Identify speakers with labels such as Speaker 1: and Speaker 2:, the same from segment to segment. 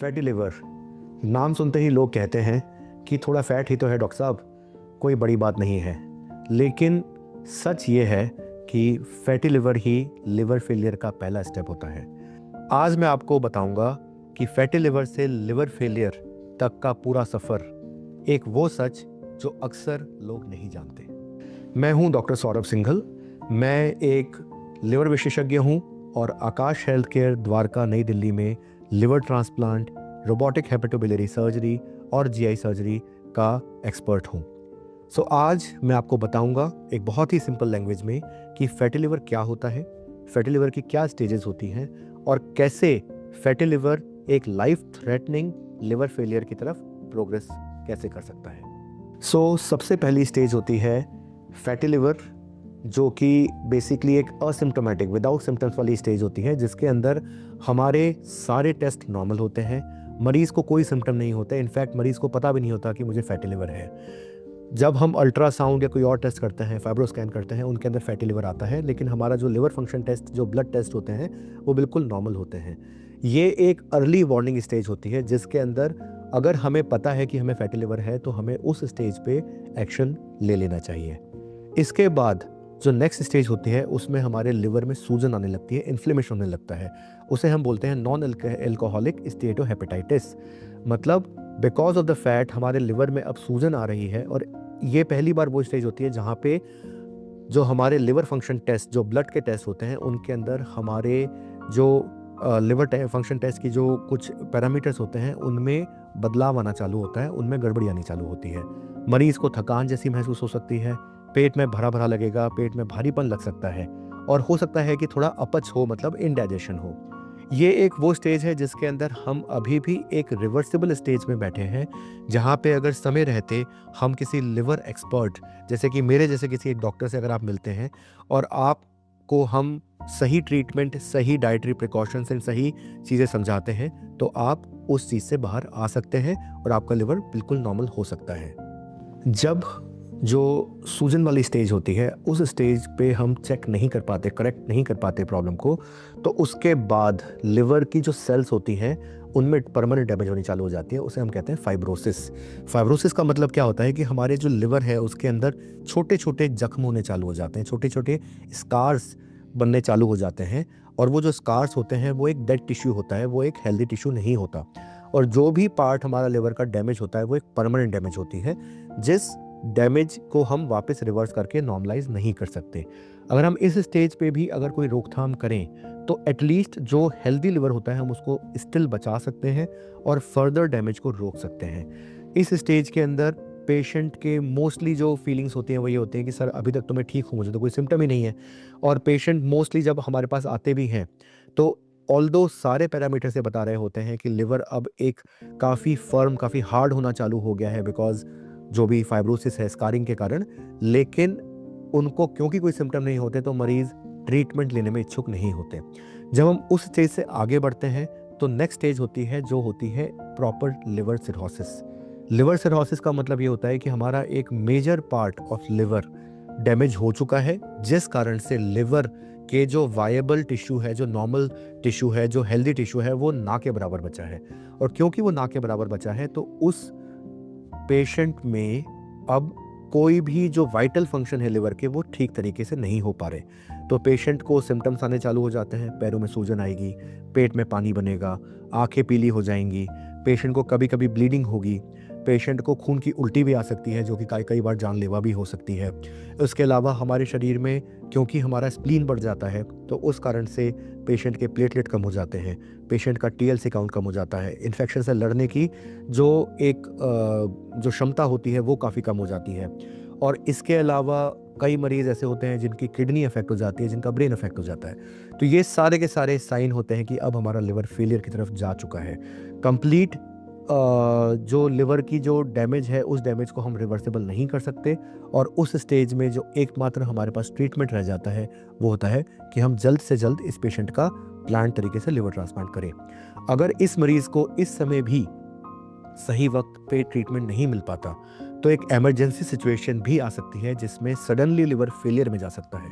Speaker 1: Fatty liver, नाम सुनते ही लोग कहते हैं कि थोड़ा फैट ही तो है डॉक्टर साहब, कोई बड़ी बात नहीं है। लेकिन सच ये है कि फैटी लिवर ही लिवर फेलियर का पहला स्टेप होता है। आज मैं आपको बताऊंगा कि फैटी लिवर से लिवर फेलियर तक का पूरा सफ़र, एक वो सच जो अक्सर लोग नहीं जानते। मैं हूं डॉक्टर सौरभ सिंघल। मैं एक लिवर विशेषज्ञ हूं और आकाश हेल्थ केयर द्वारका नई दिल्ली में liver transplant, robotic hepatobiliary surgery और जीआई सर्जरी का एक्सपर्ट हूं। आज मैं आपको बताऊंगा एक बहुत ही सिंपल लैंग्वेज में कि फैटी लिवर क्या होता है, फैटी लिवर की क्या स्टेजेस होती हैं और कैसे फैटी लिवर एक लाइफ थ्रेटनिंग लिवर फेलियर की तरफ प्रोग्रेस कैसे कर सकता है। सबसे पहली स्टेज होती है फैटी लिवर, जो कि बेसिकली एक असिम्प्टोमेटिक विदाउट सिम्टम्स वाली स्टेज होती है, जिसके अंदर हमारे सारे टेस्ट नॉर्मल होते हैं, मरीज़ को कोई सिम्टम नहीं होता है। इनफैक्ट मरीज़ को पता भी नहीं होता कि मुझे फैटी लिवर है। जब हम अल्ट्रासाउंड या कोई और टेस्ट करते हैं, फाइब्रो स्कैन करते हैं, उनके अंदर फैटी लिवर आता है, लेकिन हमारा जो लिवर फंक्शन टेस्ट, जो ब्लड टेस्ट होते हैं, वो बिल्कुल नॉर्मल होते हैं। ये एक अर्ली वार्निंग स्टेज होती है, जिसके अंदर अगर हमें पता है कि हमें फैटी लिवर है तो हमें उस स्टेज पे एक्शन ले लेना चाहिए। इसके बाद जो नेक्स्ट स्टेज होती है, उसमें हमारे लिवर में सूजन आने लगती है, इन्फ्लेमेशन होने लगता है। उसे हम बोलते हैं नॉन अल्कोहलिक स्टेटोहेपेटाइटिस। मतलब बिकॉज ऑफ द फैट हमारे लिवर में अब सूजन आ रही है, और ये पहली बार वो स्टेज होती है जहाँ पे जो हमारे लिवर फंक्शन टेस्ट, जो ब्लड के टेस्ट होते हैं, उनके अंदर हमारे जो लिवर फंक्शन टेस्ट की जो कुछ पैरामीटर्स होते हैं, उनमें बदलाव आना चालू होता है, उनमें गड़बड़ी आनी चालू होती है। मरीज़ को थकान जैसी महसूस हो सकती है, पेट में भरा भरा लगेगा, पेट में भारीपन लग सकता है, और हो सकता है कि थोड़ा अपच हो, मतलब इनडाइजेशन हो। ये एक वो स्टेज है जिसके अंदर हम अभी भी एक रिवर्सिबल स्टेज में बैठे हैं, जहाँ पे अगर समय रहते हम किसी लिवर एक्सपर्ट, जैसे कि मेरे जैसे किसी एक डॉक्टर से अगर आप मिलते हैं और आपको हम सही ट्रीटमेंट, सही डाइटरी प्रिकॉशंस एंड सही चीज़ें समझाते हैं, तो आप उस चीज़ से बाहर आ सकते हैं और आपका लिवर बिल्कुल नॉर्मल हो सकता है। जब जो सूजन वाली स्टेज होती है, उस स्टेज पे हम चेक नहीं कर पाते, करेक्ट नहीं कर पाते प्रॉब्लम को, तो उसके बाद लिवर की जो सेल्स होती हैं उनमें परमानेंट डैमेज होनी चालू हो जाती है। उसे हम कहते हैं फाइब्रोसिस। फाइब्रोसिस का मतलब क्या होता है कि हमारे जो लिवर है उसके अंदर छोटे छोटे जख्म होने चालू हो जाते हैं, छोटे छोटे स्कार्स बनने चालू हो जाते हैं, और वो जो स्कार्स होते हैं वो एक डेड टिश्यू होता है, वो एक हेल्दी टिश्यू नहीं होता। और जो भी पार्ट हमारा लिवर का डैमेज होता है वो एक परमानेंट डैमेज होती है, जिस डैमेज को हम वापस रिवर्स करके नॉर्मलाइज नहीं कर सकते। अगर हम इस स्टेज पे भी अगर कोई रोकथाम करें तो एटलीस्ट जो हेल्दी लिवर होता है हम उसको स्टिल बचा सकते हैं और फर्दर डैमेज को रोक सकते हैं। इस स्टेज के अंदर पेशेंट के मोस्टली जो फीलिंग्स होती हैं वो ये होते हैं कि सर अभी तक तो मैं ठीक हूँ, मुझे तो कोई सिम्टम ही नहीं है। और पेशेंट मोस्टली जब हमारे पास आते भी हैं तो ऑल्दो सारे पैरामीटर से बता रहे होते हैं कि लिवर अब एक काफ़ी फर्म, काफ़ी हार्ड होना चालू हो गया है, बिकॉज जो भी फाइब्रोसिस है स्कारिंग के कारण, लेकिन उनको क्योंकि कोई सिम्टम नहीं होते तो मरीज़ ट्रीटमेंट लेने में इच्छुक नहीं होते। जब हम उस स्टेज से आगे बढ़ते हैं तो नेक्स्ट स्टेज होती है जो होती है proper liver cirrhosis. Liver cirrhosis का मतलब ये होता है कि हमारा एक major part of liver damage हो चुका है, जिस कारण से लिवर के जो वायबल टिश्यू है, जो नॉर्मल टिश्यू है, जो हेल्दी टिश्यू है, वो ना के बराबर बचा है। और क्योंकि वो ना के बराबर बचा है तो उस पेशेंट में अब कोई भी जो वाइटल फंक्शन है लिवर के वो ठीक तरीके से नहीं हो पा रहे। तो पेशेंट को सिम्टम्स आने चालू हो जाते हैं, पैरों में सूजन आएगी, पेट में पानी बनेगा, आंखें पीली हो जाएंगी, पेशेंट को कभी कभी ब्लीडिंग होगी, पेशेंट को खून की उल्टी भी आ सकती है, जो कि कई बार जानलेवा भी हो सकती है। उसके अलावा हमारे शरीर में क्योंकि हमारा स्प्लीन बढ़ जाता है तो उस कारण से पेशेंट के प्लेटलेट कम हो जाते हैं, पेशेंट का टीएलसी काउंट कम हो जाता है, इन्फेक्शन से लड़ने की जो एक जो क्षमता होती है वो काफ़ी कम हो जाती है। और इसके अलावा कई मरीज़ ऐसे होते हैं जिनकी किडनी अफेक्ट हो जाती है, जिनका ब्रेन अफेक्ट हो जाता है। तो ये सारे के सारे साइन होते हैं कि अब हमारा लिवर फेलियर की तरफ जा चुका है। कंप्लीट जो लिवर की जो डैमेज है उस डैमेज को हम रिवर्सिबल नहीं कर सकते, और उस स्टेज में जो एकमात्र हमारे पास ट्रीटमेंट रह जाता है वो होता है कि हम जल्द से जल्द इस पेशेंट का प्लान्ड तरीके से लिवर ट्रांसप्लांट करें। अगर इस मरीज़ को इस समय भी सही वक्त पे ट्रीटमेंट नहीं मिल पाता तो एक इमरजेंसी सिचुएशन भी आ सकती है जिसमें सडनली लिवर फेलियर में जा सकता है।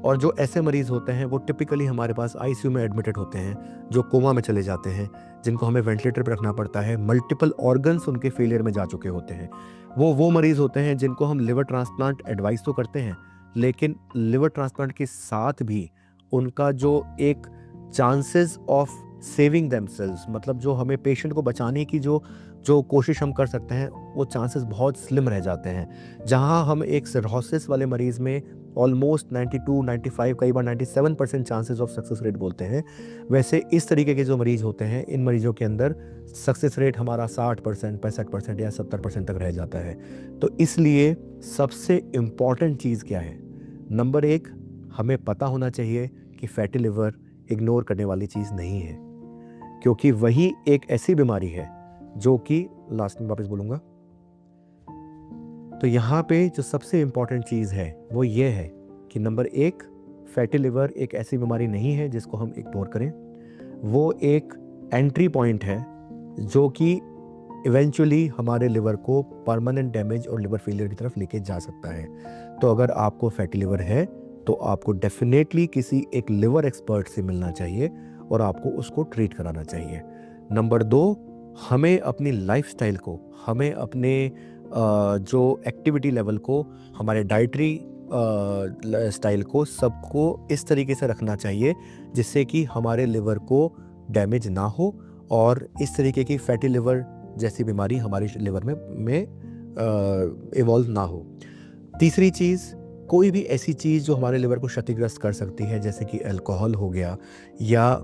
Speaker 1: और जो ऐसे मरीज़ होते हैं वो टिपिकली हमारे पास आईसीयू में एडमिटेड होते हैं, जो कोमा में चले जाते हैं, जिनको हमें वेंटिलेटर पर रखना पड़ता है, मल्टीपल ऑर्गन्स उनके फेलियर में जा चुके होते हैं। वो मरीज़ होते हैं जिनको हम लिवर ट्रांसप्लांट एडवाइस तो करते हैं, लेकिन लिवर ट्रांसप्लांट के साथ भी उनका जो एक चांसेस ऑफ सेविंग देमसेल्व्स, मतलब जो हमें पेशेंट को बचाने की जो जो कोशिश हम कर सकते हैं, वो चांसेस बहुत स्लिम रह जाते हैं। जहां हम एक सिरोसिस वाले मरीज़ में ऑलमोस्ट 92, 95, कई बार 97% चांसेस ऑफ सक्सेस रेट बोलते हैं, वैसे इस तरीके के जो मरीज़ होते हैं, इन मरीज़ों के अंदर सक्सेस रेट हमारा 60%, 65% या 70% तक रह जाता है। तो इसलिए सबसे इम्पॉर्टेंट चीज़ क्या है? नंबर 1, हमें पता होना चाहिए कि फैटी लिवर इग्नोर करने वाली चीज़ नहीं है, क्योंकि वही एक ऐसी बीमारी है जो कि लास्ट में वापस बोलूँगा। तो यहाँ पे जो सबसे इम्पॉर्टेंट चीज़ है वो ये है कि नंबर 1, फैटी लिवर एक ऐसी बीमारी नहीं है जिसको हम इग्नोर करें। वो एक एंट्री पॉइंट है जो कि इवेंचुअली हमारे लिवर को परमानेंट डैमेज और लिवर फेलियर की तरफ लेके जा सकता है। तो अगर आपको फैटी लिवर है तो आपको डेफिनेटली किसी एक लिवर एक्सपर्ट से मिलना चाहिए और आपको उसको ट्रीट कराना चाहिए। नंबर 2, हमें अपनी लाइफस्टाइल को, हमें अपने जो एक्टिविटी लेवल को, हमारे डाइटरी स्टाइल को, सबको इस तरीके से रखना चाहिए जिससे कि हमारे लिवर को डैमेज ना हो और इस तरीके की फैटी लिवर जैसी बीमारी हमारे लिवर में इवॉल्व ना हो। तीसरी चीज़, कोई भी ऐसी चीज़ जो हमारे लिवर को क्षतिग्रस्त कर सकती है, जैसे कि अल्कोहल हो गया या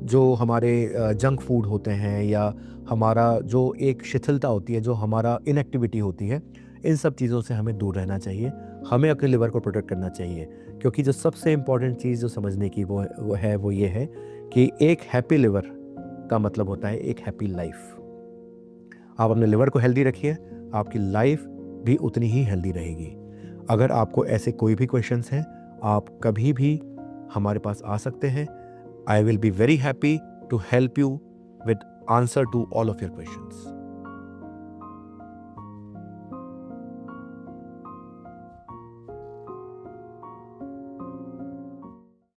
Speaker 1: जो हमारे जंक फूड होते हैं या हमारा जो एक शिथिलता होती है, जो हमारा इनएक्टिविटी होती है, इन सब चीज़ों से हमें दूर रहना चाहिए। हमें अपने लिवर को प्रोटेक्ट करना चाहिए, क्योंकि जो सबसे इम्पॉर्टेंट चीज़ जो समझने की वो ये है कि एक हैप्पी लिवर का मतलब होता है एक हैप्पी लाइफ। आप अपने लिवर को हेल्दी रखिए, आपकी लाइफ भी उतनी ही हेल्दी रहेगी। अगर आपको ऐसे कोई भी क्वेश्चंस हैं, आप कभी भी हमारे पास आ सकते हैं। I will be very happy to help you with answer to all of your questions.